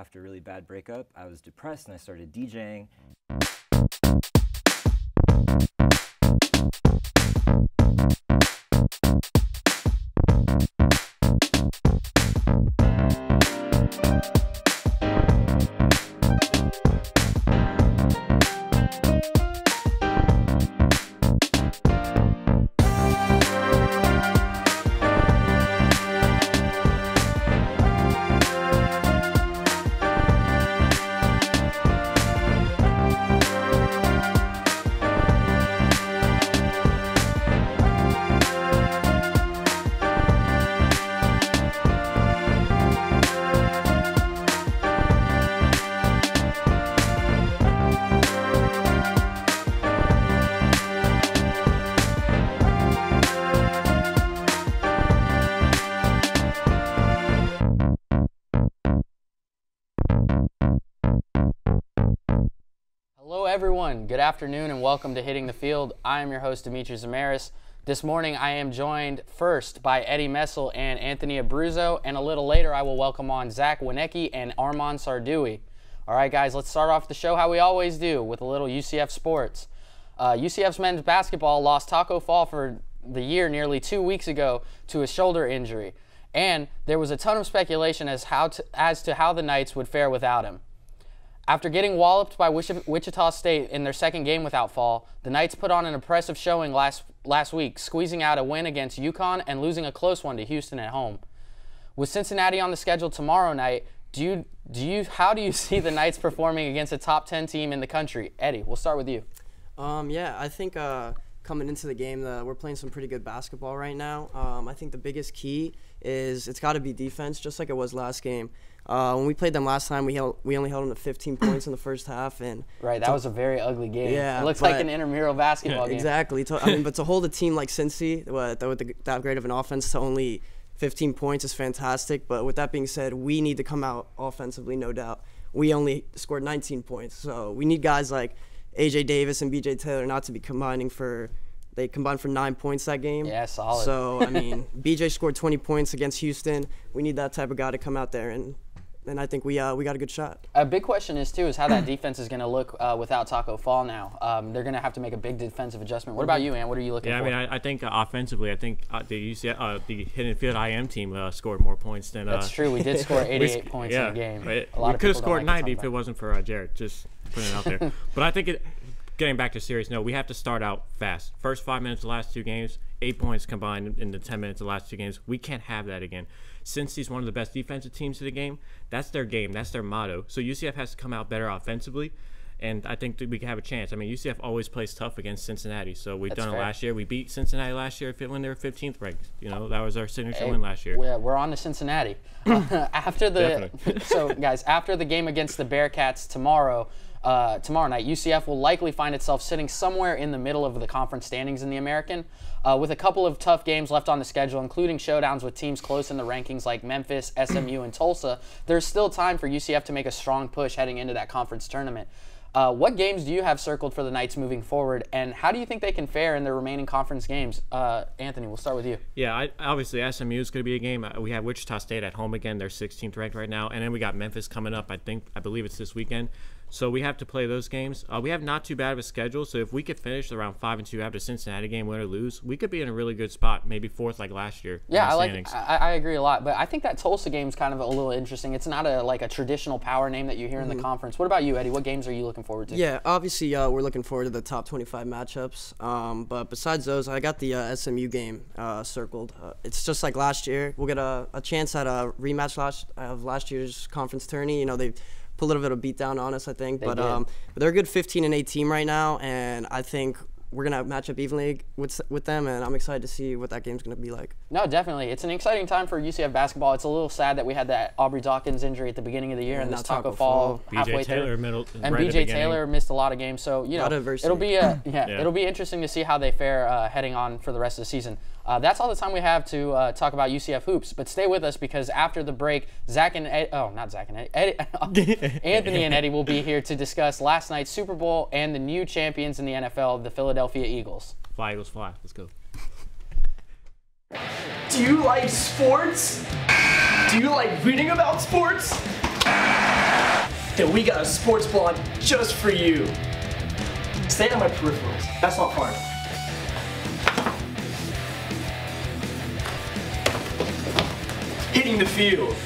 after a really bad breakup, I was depressed and I started DJing. Hello everyone, good afternoon and welcome to Hitting the Field. I am your host Dimitri Tzamaras. This morning I am joined first by Eddie Messel and Anthony Abruzzo, and a little later I will welcome on Zack Winiecki and Armond Sarduy. Alright guys, let's start off the show how we always do, with a little UCF sports. UCF's men's basketball lost Taco Fall for the year nearly 2 weeks ago to a shoulder injury, and there was a ton of speculation as to how the Knights would fare without him. After getting walloped by Wichita State in their second game without Fall, the Knights put on an impressive showing last week, squeezing out a win against UConn and losing a close one to Houston at home. With Cincinnati on the schedule tomorrow night, how do you see the Knights performing against a top 10 team in the country? Eddie, we'll start with you. Yeah, I think coming into the game, we're playing some pretty good basketball right now. I think the biggest key is it's got to be defense, just like it was last game. When we played them last time, we only held them to 15 points in the first half, and right, that was a very ugly game. Yeah, it looks like an intramural basketball game. Exactly. I mean, but to hold a team like Cincy with that great of an offense to only 15 points is fantastic. But with that being said, we need to come out offensively, no doubt. We only scored 19 points, so we need guys like AJ Davis and BJ Taylor not to be combining for. They combined for 9 points that game. Yeah, solid. So, I mean, BJ scored 20 points against Houston. We need that type of guy to come out there, and I think we got a good shot. A big question is how that defense is going to look without Taco Fall now. They're going to have to make a big defensive adjustment. What about you, Ann? What are you looking for? Yeah, I mean, I think offensively, I think the Hidden Field IM team scored more points than. That's true. We did score 88 points in the game. Right. We could have scored 90 if it wasn't for Jared. Just putting it out there. But I think getting back to serious note, we have to start out fast. First 5 minutes of the last two games, 8 points combined in the 10 minutes of the last two games. We can't have that again. Since he's one of the best defensive teams of the game, that's their game. That's their motto. So UCF has to come out better offensively, and I think that we can have a chance. I mean, UCF always plays tough against Cincinnati, so we've done it last year. We beat Cincinnati last year when they were 15th ranked. You know, that was our signature win last year. We're on to Cincinnati. After the game against the Bearcats tomorrow night, UCF will likely find itself sitting somewhere in the middle of the conference standings in the American, with a couple of tough games left on the schedule, including showdowns with teams close in the rankings like Memphis, SMU, and Tulsa. There's still time for UCF to make a strong push heading into that conference tournament. What games do you have circled for the Knights moving forward, and how do you think they can fare in their remaining conference games? Anthony, we'll start with you. Yeah, obviously SMU is going to be a game. We have Wichita State at home again. They're 16th ranked right now, and then we got Memphis coming up. I believe it's this weekend. So we have to play those games. We have not too bad of a schedule, so if we could finish around 5-2 after Cincinnati game, win or lose, we could be in a really good spot, maybe fourth like last year. Yeah, I agree a lot, but I think that Tulsa game is kind of a little interesting. It's not a traditional power name that you hear in the conference. What about you, Eddie? What games are you looking forward to? Yeah, obviously we're looking forward to the top 25 matchups, but besides those, I got the SMU game circled. It's just like last year. We'll get a chance at a rematch of last year's conference tourney. You know, they put a little bit of beat down on us, I think, but they're a good 15-8 team right now, and I think we're going to match up evenly with them, and I'm excited to see what that game's going to be like. No, definitely. It's an exciting time for UCF basketball. It's a little sad that we had that Aubrey Dawkins injury at the beginning of the year and this Taco Fall halfway through. And BJ Taylor missed a lot of games, so it'll be it'll be interesting to see how they fare heading on for the rest of the season. That's all the time we have to talk about UCF hoops, but stay with us because after the break, Anthony and Eddie will be here to discuss last night's Super Bowl and the new champions in the NFL, the Philadelphia Eagles. Fly, Eagles, fly. Let's go. Do you like sports? Do you like reading about sports? and we got a sports blog just for you. Stay on my peripherals. That's not fun. Hitting the field.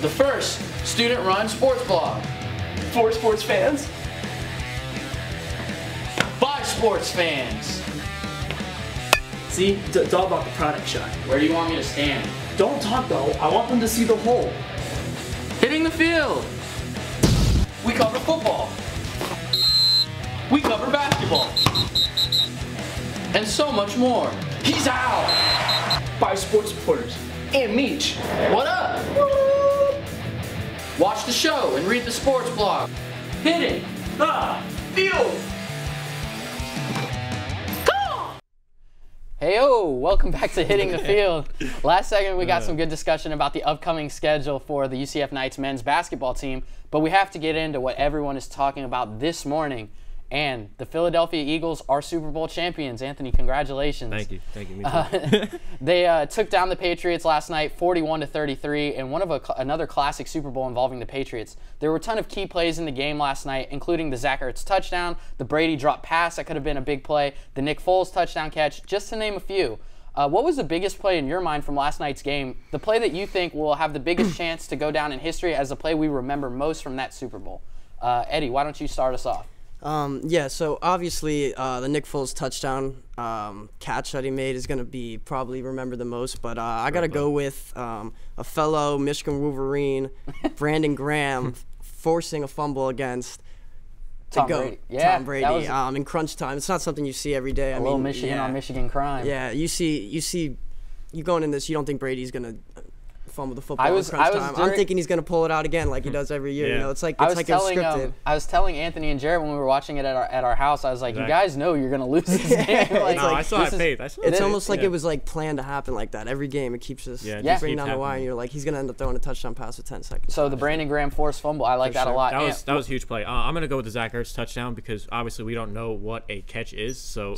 The first student-run sports blog. For sports fans. By sports fans. See, it's all about the product shot. Where do you want me to stand? Don't talk though. I want them to see the hole. Hitting the field. We cover football. We cover basketball. And so much more. He's out. By sports reporters and Meech. What up? Watch the show and read the sports blog. Hitting. Field. Heyo, welcome back to Hitting the Field. Last segment, we got some good discussion about the upcoming schedule for the UCF Knights men's basketball team, but we have to get into what everyone is talking about this morning. And the Philadelphia Eagles are Super Bowl champions. Anthony, congratulations. Thank you. Thank you. Me too. They took down the Patriots last night, 41-33, in one of another classic Super Bowl involving the Patriots. There were a ton of key plays in the game last night, including the Zack Ertz touchdown, the Brady drop pass that could have been a big play, the Nick Foles touchdown catch, just to name a few. What was the biggest play in your mind from last night's game? The play that you think will have the biggest chance to go down in history as the play we remember most from that Super Bowl? Eddie, why don't you start us off? Yeah, so obviously the Nick Foles touchdown catch that he made is going to be probably remembered the most, but I got to go with a fellow Michigan Wolverine, Brandon Graham, forcing a fumble against Tom Brady. Yeah, Tom Brady in crunch time. It's not something you see every day. A little Michigan on Michigan crime. Yeah, you going in this, you don't think Brady's going to fumble the football in crunch time. I'm thinking he's going to pull it out again like he does every year. Yeah. You know, it's like it was scripted. I was telling Anthony and Jared when we were watching it at our house, I was like, you guys know you're going to lose this game. Like, no, I saw it faith. It's almost like it was like planned to happen like that. Every game it keeps us bringing down the wire, and you're like, he's going to end up throwing a touchdown pass with 10 seconds. So the Brandon Graham forced fumble, I like that a lot. That was a huge play. I'm going to go with the Zack Ertz touchdown because obviously we don't know what a catch is. So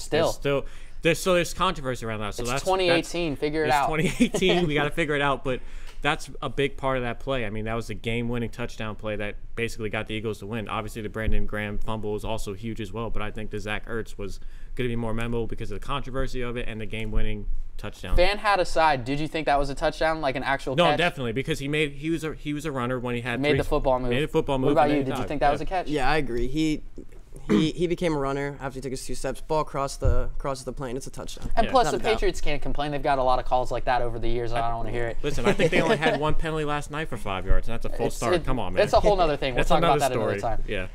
there's controversy around that. So it's that's 2018. Figure it out. It's 2018. We got to figure it out, but that's a big part of that play. I mean, that was a game-winning touchdown play that basically got the Eagles to win. Obviously, the Brandon Graham fumble was also huge as well, but I think the Zack Ertz was going to be more memorable because of the controversy of it and the game-winning touchdown. Fan hat aside, did you think that was a touchdown, like an actual catch? No, definitely, because he was a runner when he had made the football move. Made the football move. What about you? Did you think that was a catch? Yeah, I agree. He became a runner after he took his 2 steps. Ball crosses the plane. It's a touchdown. And plus, the Patriots can't complain. They've got a lot of calls like that over the years. I don't want to hear it. Listen, I think they only had one penalty last night for 5 yards, and that's a full start. Come on, man. It's a whole other thing. We'll talk about that another time. Yeah.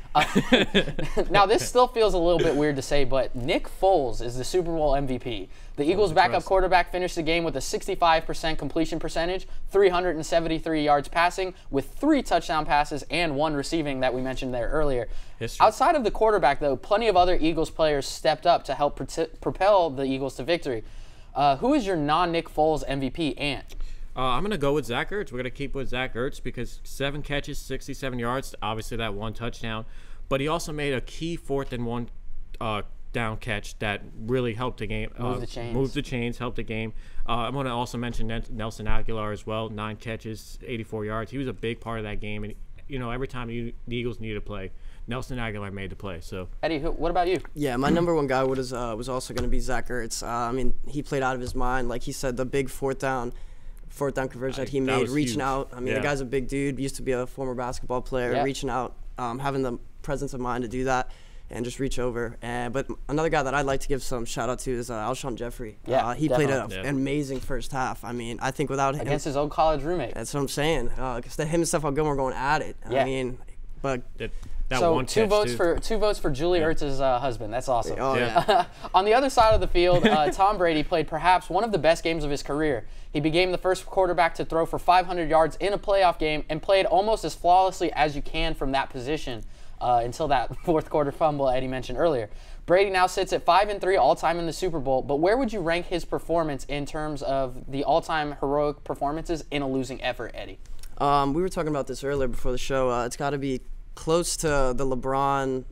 Now, this still feels a little bit weird to say, but Nick Foles is the Super Bowl MVP. The Eagles' backup quarterback finished the game with a 65% completion percentage, 373 yards passing, with 3 touchdown passes and 1 receiving that we mentioned there earlier. History. Outside of the quarterback, though, plenty of other Eagles players stepped up to help propel the Eagles to victory. Who is your non-Nick Foles MVP, Ant? I'm going to go with Zack Ertz. We're going to keep with Zack Ertz because 7 catches, 67 yards, obviously that 1 touchdown. But he also made a key 4th and 1 down catch that really helped the game. Moved the chains, helped the game. I'm going to also mention Nelson Aguilar as well. 9 catches, 84 yards. He was a big part of that game. And, every time the Eagles needed a play, Nelson Aguilar made the play. So Eddie, what about you? Yeah, my number 1 guy was also going to be Zack Ertz. I mean, he played out of his mind. Like he said, the big fourth down conversion that he made, reaching huge. Out. I mean, the guy's a big dude. Used to be a former basketball player. Reaching out, having the presence of mind to do that and just reach over. But another guy that I'd like to give some shout out to is Alshon Jeffrey. Yeah, he played an amazing first half. I mean, I think without him, against his old college roommate. That's what I'm saying. Because him and Stephon Gilmore going at it. I mean, but. So 2 votes for Julie Ertz's husband. That's awesome. Oh, yeah. On the other side of the field, Tom Brady played perhaps one of the best games of his career. He became the first quarterback to throw for 500 yards in a playoff game and played almost as flawlessly as you can from that position until that 4th quarter fumble Eddie mentioned earlier. Brady now sits at 5-3 all-time in the Super Bowl, but where would you rank his performance in terms of the all-time heroic performances in a losing effort, Eddie? We were talking about this earlier before the show. It's got to be close to the LeBron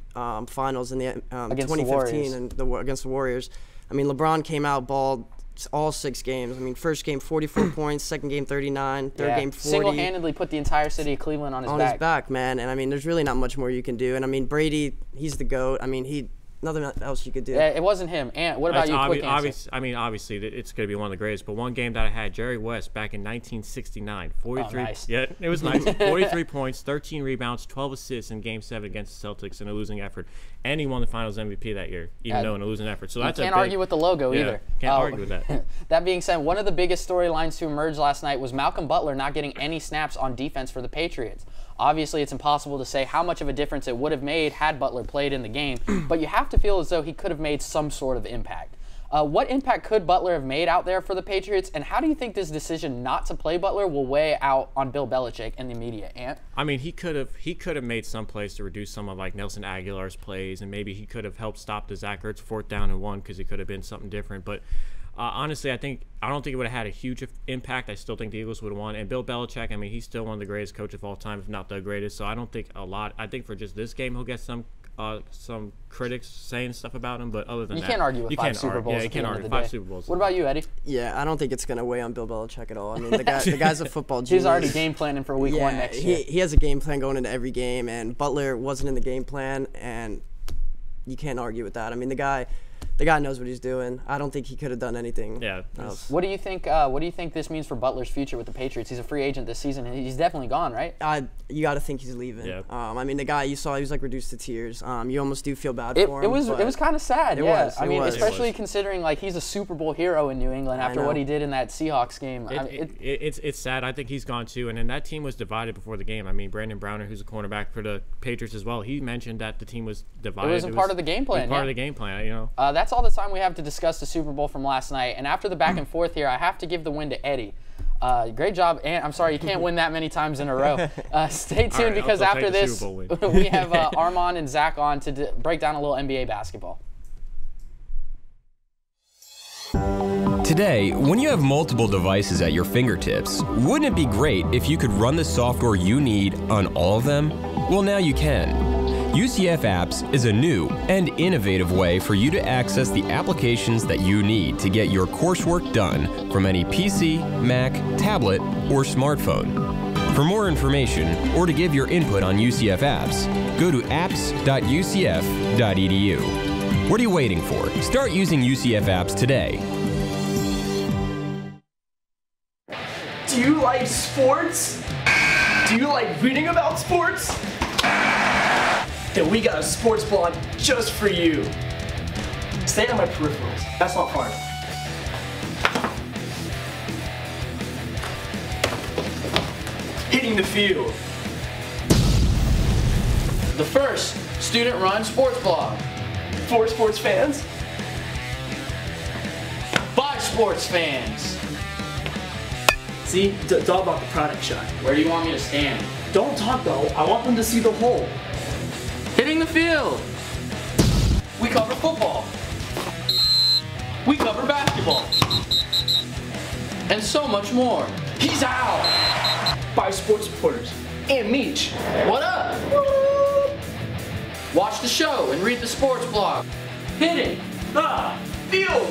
finals in the 2015 and against the Warriors. I mean, LeBron came out, balled all 6 games. I mean, first game 44 points, second game 39, third game 40. Single-handedly put the entire city of Cleveland on his back. On his back, man. And I mean, there's really not much more you can do. And I mean, Brady, he's the GOAT. I mean, nothing else you could do. Yeah, it wasn't him. And what about you? Quick answer. Obviously, it's going to be one of the greatest. But one game that I had, Jerry West, back in 1969, 43. Oh, nice. Yeah, it was nice. 43 points, 13 rebounds, 12 assists in Game 7 against the Celtics in a losing effort. And he won the Finals MVP that year, even though in a losing effort. So that's can't argue with the logo either. Can't argue with that. That being said, one of the biggest storylines to emerge last night was Malcolm Butler not getting any snaps on defense for the Patriots. Obviously, it's impossible to say how much of a difference it would have made had Butler played in the game, but you have to feel as though he could have made some sort of impact. What impact could Butler have made out there for the Patriots, and how do you think this decision not to play Butler will weigh out on Bill Belichick and the media? Ant? I mean, he could have made some plays to reduce some of like Nelson Aguilar's plays, and maybe he could have helped stop the Zach Ertz 4th down and 1 because he could have been something different. But honestly, I don't think it would have had a huge impact. I still think the Eagles would have won. And Bill Belichick, I mean, he's still one of the greatest coaches of all time, if not the greatest. So I don't think a lot. I think for just this game, he'll get some critics saying stuff about him. But other than that, you can't argue with 5 Super Bowls. Yeah, you can't argue 5 Super Bowls. What about you, Eddie? Yeah, I don't think it's going to weigh on Bill Belichick at all. I mean, the guy's a football genius. He's already game planning for week 1 next year. He has a game plan going into every game, and Butler wasn't in the game plan, and you can't argue with that. I mean, the guy knows what he's doing. I don't think he could have done anything else. What do you think? What do you think this means for Butler's future with the Patriots? He's a free agent this season, and he's definitely gone, right? You got to think he's leaving. Yeah. I mean, the guy you saw, he was like reduced to tears. You almost do feel bad for him. It was kind of sad. I mean, especially It was. Considering like he's a Super Bowl hero in New England after what he did in that Seahawks game. It's sad. I think he's gone too. And then that team was divided before the game. I mean, Brandon Browner, who's a cornerback for the Patriots as well, he mentioned that the team was divided. It wasn't part of the game plan. Part of the game plan, you know. That's all the time we have to discuss the Super Bowl from last night. And after the back and forth here, I have to give the win to Eddie. Great job, and I'm sorry you can't win that many times in a row. Stay tuned because after this, we have Armond and Zack on to break down a little NBA basketball. Today, when you have multiple devices at your fingertips, wouldn't it be great if you could run the software you need on all of them? Well, now you can. UCF Apps is a new and innovative way for you to access the applications that you need to get your coursework done from any PC, Mac, tablet, or smartphone. For more information or to give your input on UCF Apps, go to apps.ucf.edu. What are you waiting for? Start using UCF Apps today. Do you like sports? Do you like reading about sports? Then we got a sports blog just for you. Stay on my peripherals. That's not fun. Hitting the field. The first student-run sports blog. For sports fans. By sports fans. See, it's all about the product shot. Where do you want me to stand? Don't talk though. I want them to see the whole. Hitting the field. We cover football. We cover basketball. And so much more. He's out. By sports reporters. And Meech. What up? Watch the show and read the sports blog. Hitting the field.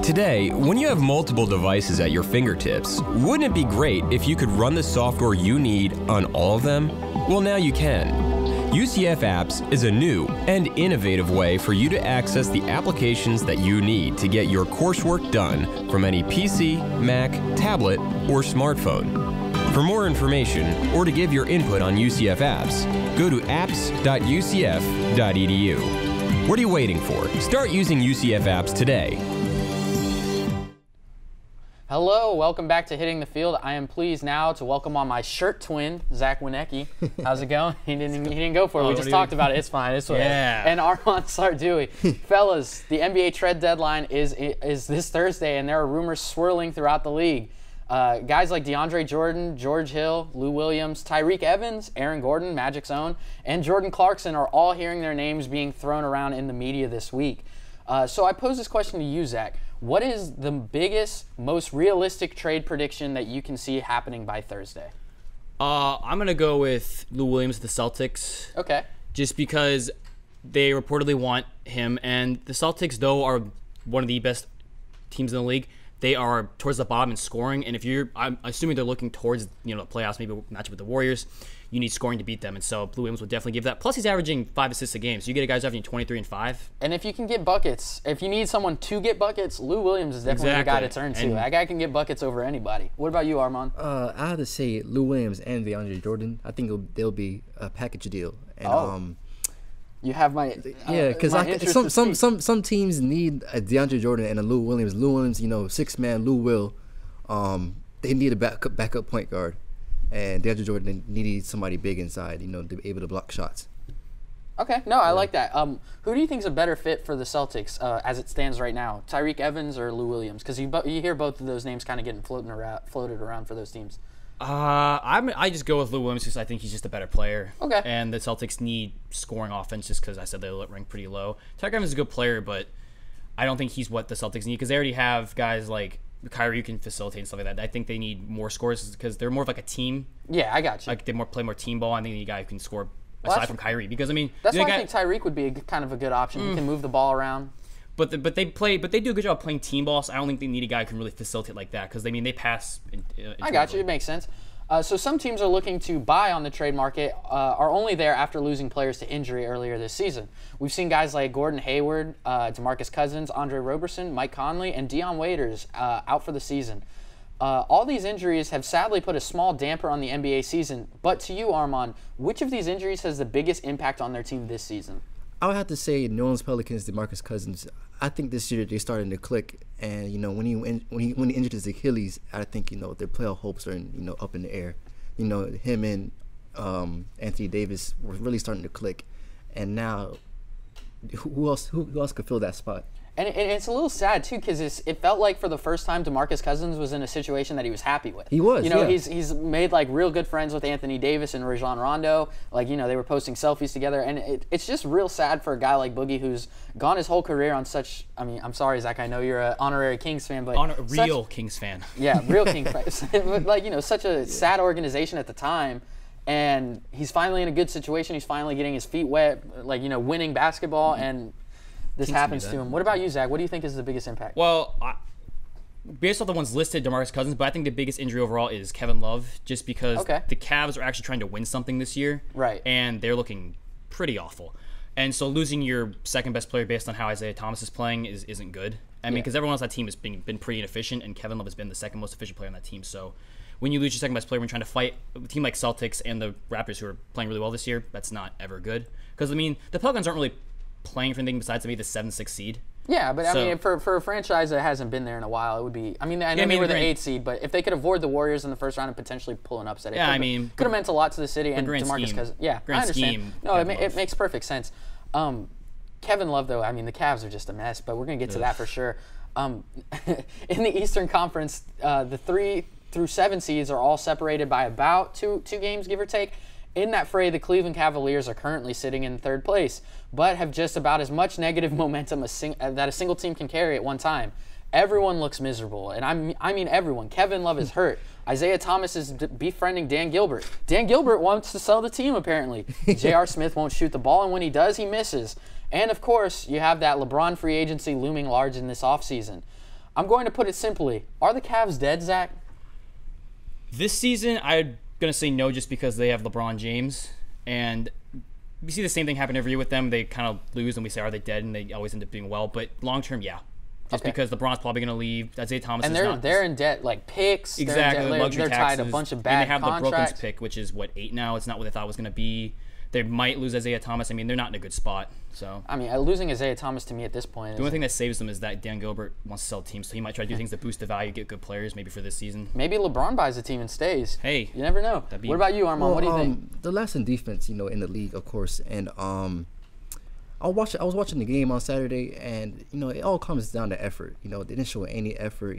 Today, when you have multiple devices at your fingertips, wouldn't it be great if you could run the software you need on all of them? Well, now you can. UCF Apps is a new and innovative way for you to access the applications that you need to get your coursework done from any PC, Mac, tablet, or smartphone. For more information or to give your input on UCF Apps, go to apps.ucf.edu. What are you waiting for? Start using UCF Apps today. Hello, welcome back to Hitting the Field. I am pleased now to welcome on my shirt twin, Zack Winiecki. How's it going? He didn't go for it. We just talked about it. It's fine. It's yeah. And Armond Sarduy. Fellas, the NBA trade deadline is this Thursday, and there are rumors swirling throughout the league. Guys like DeAndre Jordan, George Hill, Lou Williams, Tyreek Evans, Aaron Gordon, Magic's own, and Jordan Clarkson are all hearing their names being thrown around in the media this week. So I pose this question to you, Zack. What is the biggest, most realistic trade prediction that you can see happening by Thursday? I'm going to go with Lou Williams, the Celtics. Okay. Just because they reportedly want him. And the Celtics, though, are one of the best teams in the league. They are towards the bottom in scoring, and I'm assuming they're looking towards the playoffs, maybe a matchup with the Warriors. You need scoring to beat them, and so Lou Williams will definitely give that. Plus, he's averaging 5 assists a game, so you get a guys averaging 23 and 5. And if you can get buckets, if you need someone to get buckets, Lou Williams is definitely the guy to turn to. That guy can get buckets over anybody. What about you, Armond? I have to say Lou Williams and DeAndre Jordan. I think they'll be a package deal. And, you have my because some teams need a DeAndre Jordan and a Lou Williams. Lou Williams, 6-man Lou Will. They need a backup point guard, and DeAndre Jordan needed somebody big inside, to be able to block shots. Okay, no, I like that. Who do you think is a better fit for the Celtics as it stands right now? Tyreke Evans or Lou Williams? Because you hear both of those names kind of getting floated around for those teams. I just go with Lou Williams because I think he's just a better player. Okay. And the Celtics need scoring offense just because I said they let rank pretty low. Tyreke Evans is a good player, but I don't think he's what the Celtics need because they already have guys like Kyrie who can facilitate and stuff like that. I think they need more scores because they're more of like a team. Yeah, I got you. Like they play more team ball. I think they need a guy who can score aside from Kyrie because that's why I think Tyreke would be kind of a good option. He can move the ball around. But they do a good job playing team ball. So I don't think they need a guy who can really facilitate like that because they pass. I got you. It makes sense. So some teams are looking to buy on the trade market are only there after losing players to injury earlier this season. We've seen guys like Gordon Hayward, DeMarcus Cousins, Andre Roberson, Mike Conley, and Dion Waiters out for the season. All these injuries have sadly put a small damper on the NBA season. But to you, Armond, which of these injuries has the biggest impact on their team this season? I would have to say New Orleans Pelicans, DeMarcus Cousins. I think this year they're starting to click, and when he injured his Achilles, I think their playoff hopes are up in the air. Him and Anthony Davis were really starting to click, and now who else could fill that spot? And it's a little sad too because it felt like for the first time DeMarcus Cousins was in a situation that he was happy with. He was. He's made like real good friends with Anthony Davis and Rajon Rondo. Like they were posting selfies together, and it's just real sad for a guy like Boogie who's gone his whole career on such. I mean, I'm sorry, Zach. I know you're an honorary Kings fan, but real Kings fan. Yeah, real Kings fan. But such a sad organization at the time. And he's finally in a good situation. He's finally getting his feet wet, winning basketball, and this happens to him. What about you, Zach? What do you think is the biggest impact? Well, based off the ones listed, DeMarcus Cousins, but I think the biggest injury overall is Kevin Love, just because the Cavs are actually trying to win something this year. Right. And they're looking pretty awful. And so losing your second best player based on how Isaiah Thomas is playing isn't good. I mean, because everyone else on that team has been pretty inefficient, and Kevin Love has been the second most efficient player on that team. So when you lose your second best player when you're trying to fight a team like Celtics and the Raptors who are playing really well this year, that's not ever good. Because, the Pelicans aren't really playing for anything besides maybe the 7-6 seed. Yeah, but for a franchise that hasn't been there in a while, it would be. I know they were the 8th seed, but if they could avoid the Warriors in the first round and potentially pull an upset, could have meant a lot to the city and DeMarcus Cousins. Yeah, I understand. It makes perfect sense. Kevin Love, though, the Cavs are just a mess, but we're gonna get to that for sure. In the Eastern Conference, the 3 through 7 seeds are all separated by about two games, give or take. In that fray, the Cleveland Cavaliers are currently sitting in 3rd place, but have just about as much negative momentum that a single team can carry at one time. Everyone looks miserable, and I mean everyone. Kevin Love is hurt. Isaiah Thomas is befriending Dan Gilbert. Dan Gilbert wants to sell the team, apparently. J.R. Smith won't shoot the ball, and when he does, he misses. And, of course, you have that LeBron free agency looming large in this offseason. I'm going to put it simply. Are the Cavs dead, Zach? This season, I'm going to say no just because they have LeBron James. And we see the same thing happen every year with them. They kind of lose, and we say, are they dead? And they always end up doing well. But long-term, yeah. Just because LeBron's probably going to leave. Isaiah Thomas and is not. They're in debt, like picks. Exactly, They're tied a bunch of bad contracts. And they have the Brooklyn's pick, which is, 8 now? It's not what they thought it was going to be. They might lose Isaiah Thomas. They're not in a good spot. So losing Isaiah Thomas to me at this point. The only thing that saves them is that Dan Gilbert wants to sell teams, so he might try to do things to boost the value, get good players, maybe for this season. Maybe LeBron buys a team and stays. Hey, you never know. What about you, Armond? What do you think? The last in defense, in the league, of course, and I was watching the game on Saturday, and it all comes down to effort. They didn't show any effort.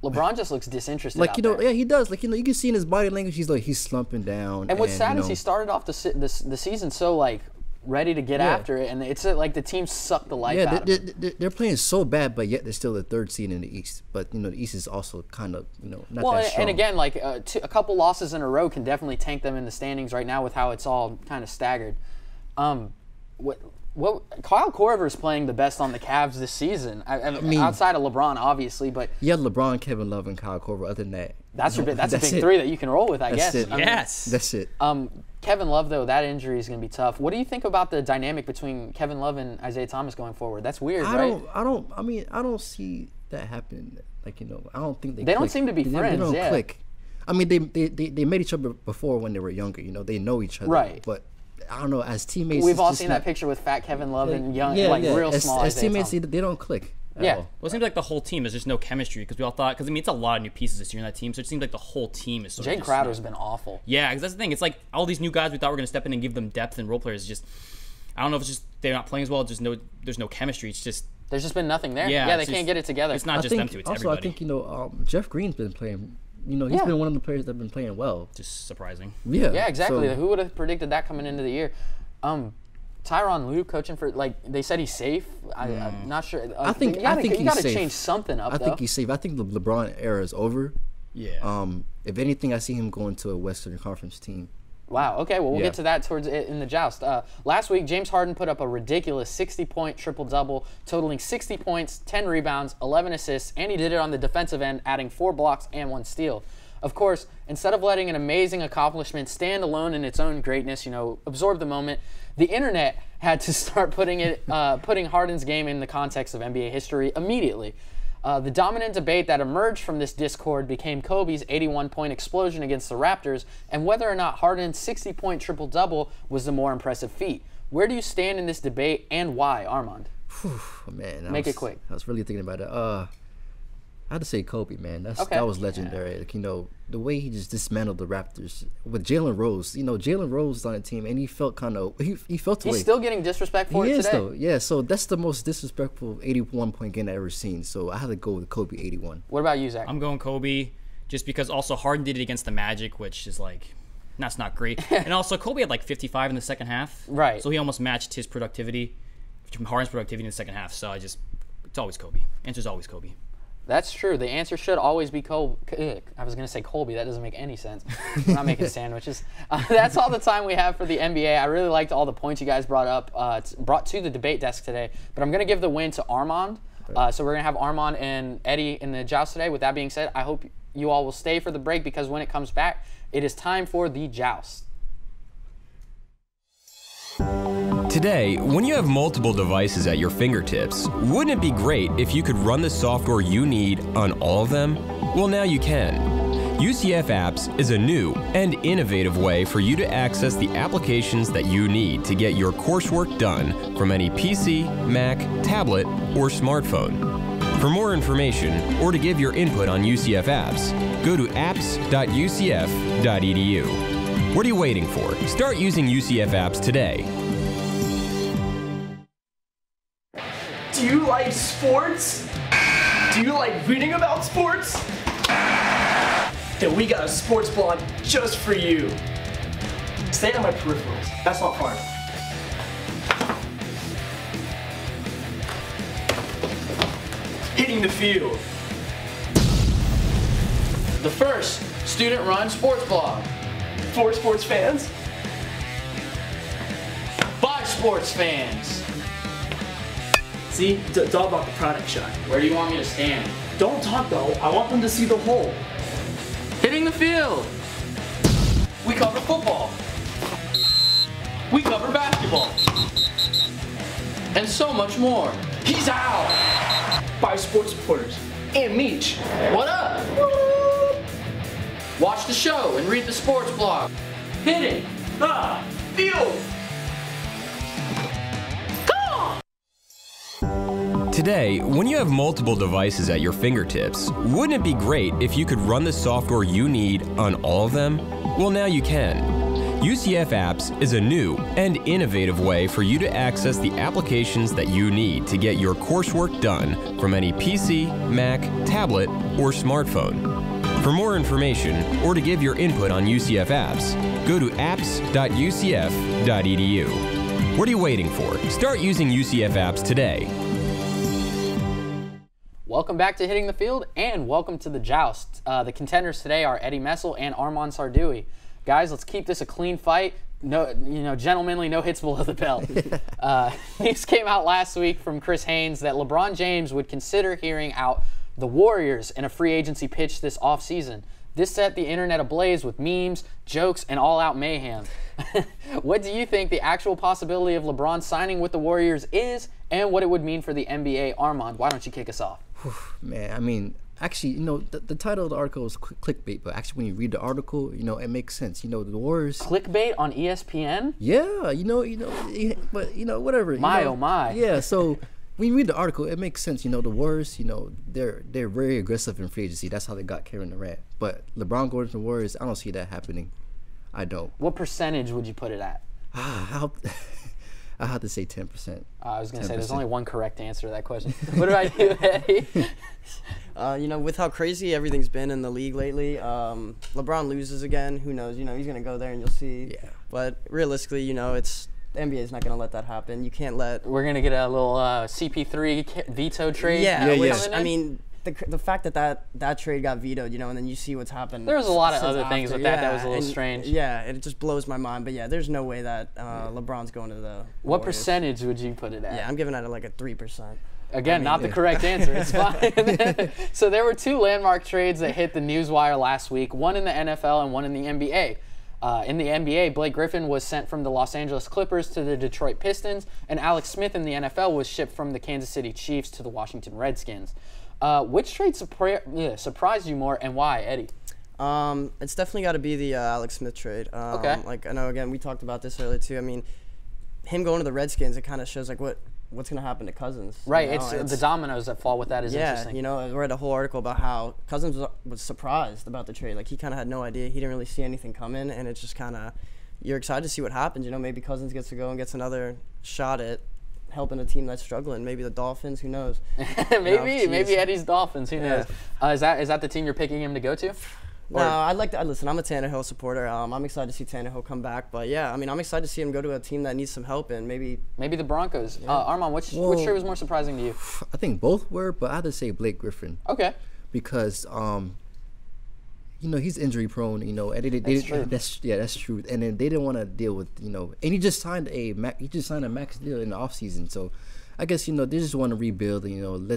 LeBron just looks disinterested. Yeah, he does. You can see in his body language, he's slumping down. And what's sad is he started off the season so ready to get after it, and it's like the team sucked the life out of him. They're playing so bad, but yet they're still the 3rd seed in the East. But the East is also kind of not that strong. And again, a couple losses in a row can definitely tank them in the standings right now with how it's all kind of staggered. Kyle Korver's playing the best on the Cavs this season. I mean, outside of LeBron, obviously, but you have LeBron, Kevin Love, and Kyle Korver. Other than that, that's a big three that you can roll with, I guess. It. Yes, that's it. Kevin Love, though, that injury is going to be tough. What do you think about the dynamic between Kevin Love and Isaiah Thomas going forward? That's weird, right? I don't see that happening. Like, I don't think they don't seem to be friends. They don't click. I mean, they met each other before when they were younger. They know each other. Right. But I don't know, as teammates. We've all seen that picture with fat Kevin Love and young, real small. As teammates, they don't click. Yeah. Well, it seems like the whole team is just no chemistry because we all thought, because it's a lot of new pieces this year in that team, so it seems like the whole team is Jay Crowder's been awful. Yeah, because that's the thing. It's like all these new guys we thought were going to step in and give them depth and role players. Just, I don't know if it's just they're not playing as well. There's no chemistry. It's just there's just been nothing there. Yeah, they can't get it together. It's not just them two. It's also, everybody. I think Jeff Green's been playing. He's been one of the players that've been playing well. Just surprising. Yeah, exactly. So, who would have predicted that coming into the year? Tyronn Lue coaching for, they said he's safe. I'm not sure. I think you gotta he's safe. Change something up. I think he's safe. I think the LeBron era is over. Yeah. If anything, I see him going to a Western Conference team. Wow. Okay. Well, we'll get to that towards it in the joust. Last week, James Harden put up a ridiculous 60-point triple-double, totaling 60 points, 10 rebounds, 11 assists, and he did it on the defensive end, adding 4 blocks and 1 steal. Of course, instead of letting an amazing accomplishment stand alone in its own greatness, absorb the moment, the internet had to start putting Harden's game in the context of NBA history immediately. The dominant debate that emerged from this discord became Kobe's 81-point explosion against the Raptors and whether or not Harden's 60-point triple-double was the more impressive feat. Where do you stand in this debate and why, Armond? Man, Make it quick. I was really thinking about it. I had to say Kobe, man. That was legendary. Yeah. The way he just dismantled the Raptors with Jalen Rose. Jalen Rose was on the team, and he felt kind of he felt the way. He's still getting disrespect for it today. Though. Yeah, so that's the most disrespectful 81-point game I've ever seen. So I had to go with Kobe 81. What about you, Zach? I'm going Kobe, just because also Harden did it against the Magic, which is that's not great. And also Kobe had 55 in the second half. Right. So he almost matched his productivity, Harden's productivity in the second half. So it's always Kobe. Answer's always Kobe. That's true. The answer should always be Kobe. I was going to say Colby. That doesn't make any sense. I'm not making sandwiches. That's all the time we have for the NBA. I really liked all the points you guys brought to the debate desk today. But I'm going to give the win to Armond. So we're going to have Armond and Eddie in the joust today. With that being said, I hope you all will stay for the break because when it comes back, it is time for the joust. Today, when you have multiple devices at your fingertips, wouldn't it be great if you could run the software you need on all of them? Well, now you can. UCF Apps is a new and innovative way for you to access the applications that you need to get your coursework done from any PC, Mac, tablet, or smartphone. For more information or to give your input on UCF Apps, go to apps.ucf.edu. What are you waiting for? Start using UCF Apps today. Do you like sports? Do you like reading about sports? Then we got a sports blog just for you. Stay on my peripherals. That's not fun. Hitting the field. The first student-run sports blog. For sports fans. By sports fans. See, it's all about the product shot. Where do you want me to stand? Don't talk though, I want them to see the hole. Hitting the field. We cover football. We cover basketball. And so much more. He's out! By sports reporters. And Meech. What up? Watch the show and read the sports blog. Hitting the field. Today, when you have multiple devices at your fingertips, wouldn't it be great if you could run the software you need on all of them? Well, now you can. UCF Apps is a new and innovative way for you to access the applications that you need to get your coursework done from any PC, Mac, tablet, or smartphone. For more information or to give your input on UCF Apps, go to apps.ucf.edu. What are you waiting for? Start using UCF Apps today. Welcome back to Hitting the Field and welcome to the Joust. The contenders today are Eddie Messel and Armond Sarduy. guys, let's keep this a clean fight. No, gentlemanly, no hits below the belt. News came out last week from Chris Haynes that LeBron James would consider hearing out the Warriors in a free agency pitch this offseason. This set the internet ablaze with memes, jokes, and all-out mayhem. What do you think the actual possibility of LeBron signing with the Warriors is, and what it would mean for the NBA? Armond, why don't you kick us off? Man, I mean, actually, the title of the article is clickbait, but actually when you read the article, it makes sense. The Warriors. Clickbait on ESPN? Yeah, but whatever. Oh my. Yeah, so when you read the article, it makes sense. The Warriors, they're very aggressive in free agency. That's how they got Kevin Durant. But LeBron going to the Warriors, I don't see that happening. I don't. What percentage would you put it at? I have to say 10%. I was going to say there's only one correct answer to that question. What about you, Eddie? With how crazy everything's been in the league lately, LeBron loses again. Who knows? He's going to go there and you'll see. Yeah. But realistically, the NBA is not going to let that happen. You can't let. We're going to get a little CP3 veto trade. Yeah. I mean, the fact that trade got vetoed, and then you see what's happened. There was a lot of other things with that was a little strange. Yeah, it just blows my mind. But yeah, there's no way that LeBron's going to the What Warriors. Percentage would you put it at? Yeah, I'm giving it like a 3%. Again, not the correct answer. It's fine. So there were two landmark trades that hit the newswire last week, one in the NFL and one in the NBA. In the NBA, Blake Griffin was sent from the Los Angeles Clippers to the Detroit Pistons, and Alex Smith in the NFL was shipped from the Kansas City Chiefs to the Washington Redskins. Which trade surprised you more, and why, Eddie? It's definitely got to be the Alex Smith trade. Okay. I know, again, we talked about this earlier, too. I mean, him going to the Redskins, it kind of shows, what's going to happen to Cousins. Right, it's the dominoes that fall with that is interesting. Yeah, I read a whole article about how Cousins was surprised about the trade. He kind of had no idea. He didn't really see anything coming, and it's just kind of, you're excited to see what happens. Maybe Cousins gets to go and gets another shot at helping a team that's struggling. Maybe the Dolphins, who knows? maybe Eddie's Dolphins, who knows? Is that the team you're picking him to go to? No, I'd like to. Listen, I'm a Tannehill supporter. I'm excited to see Tannehill come back. But yeah, I'm excited to see him go to a team that needs some help and maybe the Broncos. Yeah. Armand, which trade was more surprising to you? I think both were, but I have to say Blake Griffin. Okay. Because he's injury prone. That's true. That's true. And then they didn't want to deal with and he just signed a max deal in the offseason. So I guess they just want to rebuild and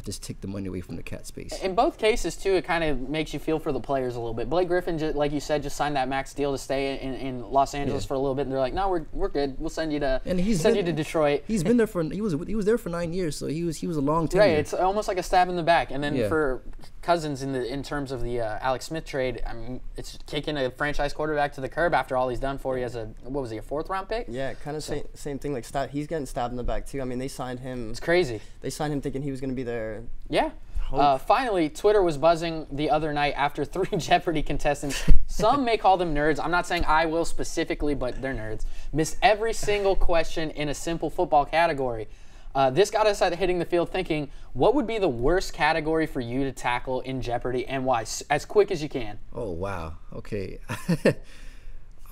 just take the money away from the cap space. In both cases too, it kind of makes you feel for the players a little bit. Blake Griffin, like you said, just signed that max deal to stay in Los Angeles for a little bit, and they're like, no, we're good. We'll send you to Detroit. He's been there he was there for 9 years, so he was a long tenure. Right, it's almost like a stab in the back. And then for Cousins in terms of the Alex Smith trade, I mean, it's kicking a franchise quarterback to the curb after all he's done for you as a 4th round pick. Yeah, kind of same thing. He's getting stabbed in the back too. I mean, they signed him. It's crazy. They signed him thinking he was going to be their. Yeah. Finally, Twitter was buzzing the other night after 3 Jeopardy contestants. Some may call them nerds. I'm not saying I will specifically, but they're nerds. Missed every single question in a simple football category. This got us at hitting the field thinking, what would be the worst category for you to tackle in Jeopardy and why? As quick as you can. Oh, wow. Okay.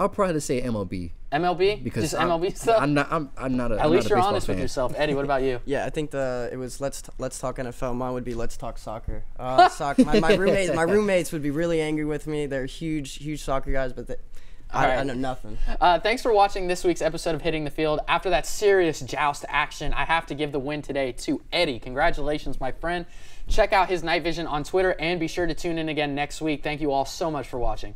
I'll probably have to say MLB. MLB? Because just MLB stuff? I'm not At least you're honest with yourself. Eddie, what about you? Yeah, I think it was let's talk NFL. Mine would be let's talk soccer. Soccer. My roommates would be really angry with me. They're huge soccer guys, but I know nothing. Thanks for watching this week's episode of Hitting the Field. After that serious joust action, I have to give the win today to Eddie. Congratulations, my friend. Check out his night vision on Twitter and be sure to tune in again next week. Thank you all so much for watching.